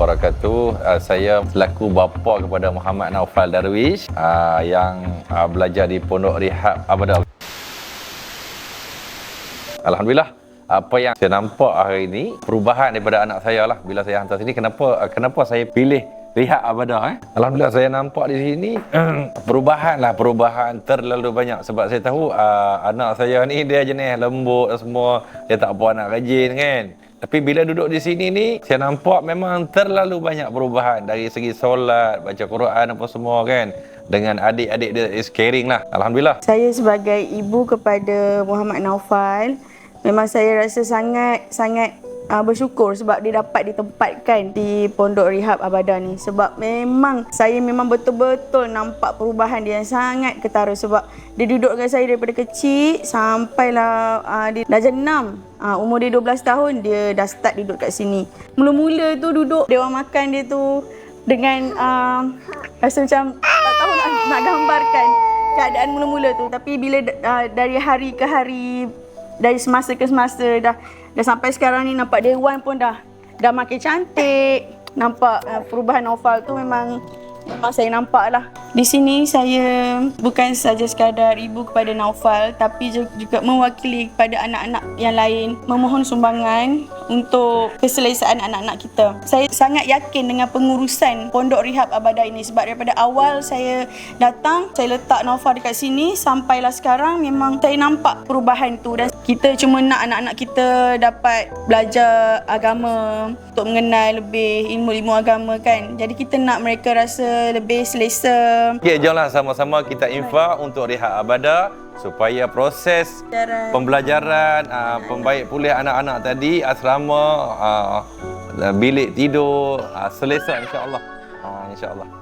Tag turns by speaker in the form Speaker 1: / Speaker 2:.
Speaker 1: wabarakatuh. Saya selaku bapa kepada Muhammad Naufal Darwish yang belajar di Pondok Rehab Abadah. Alhamdulillah, apa yang saya nampak hari ini perubahan daripada anak saya lah bila saya hantar sini. Kenapa saya pilih Rehab Abadah? Alhamdulillah saya nampak di sini perubahan terlalu banyak. Sebab saya tahu anak saya ni dia jenis lembut semua, dia tak apa nak rajin kan. Tapi bila duduk di sini ni, saya nampak memang terlalu banyak perubahan dari segi solat, baca Quran apa semua kan. Dengan adik-adik dia is caring lah. Alhamdulillah.
Speaker 2: Saya sebagai ibu kepada Muhammad Naufal, memang saya rasa sangat bersyukur sebab dia dapat ditempatkan di Pondok Rehab Abadah ni. Sebab saya memang betul-betul nampak perubahan dia yang sangat ketara. Sebab dia duduk dengan saya daripada kecil sampailah dia darjah 6. Umur dia 12 tahun dia dah start duduk kat sini. Mula-mula tu duduk dewan makan dia tu dengan rasa macam tak tahu nak gambarkan keadaan mula-mula tu. Tapi bila dari hari ke hari, dari semasa ke semasa dah sampai sekarang ni, nampak dewan pun dah makin cantik. Nampak perubahan Naufal tu memang saya nampak lah. Di sini saya bukan saja sekadar ibu kepada Naufal, tapi juga mewakili kepada anak-anak yang lain, memohon sumbangan untuk keselesaan anak-anak kita. Saya sangat yakin dengan pengurusan Pondok Rehab Abadah ini sebab daripada awal saya datang, saya letak Naufal dekat sini sampailah sekarang, memang saya nampak perubahan tu. Dan kita cuma nak anak-anak kita dapat belajar agama, untuk mengenal lebih ilmu-ilmu agama kan. Jadi kita nak mereka rasa lebih selesa.
Speaker 1: Okay, jomlah sama-sama kita infak untuk Rehab Abadah supaya proses pembelajaran, pembaik pulih anak-anak tadi, asrama, bilik tidur, selesa insya-Allah. InsyaAllah.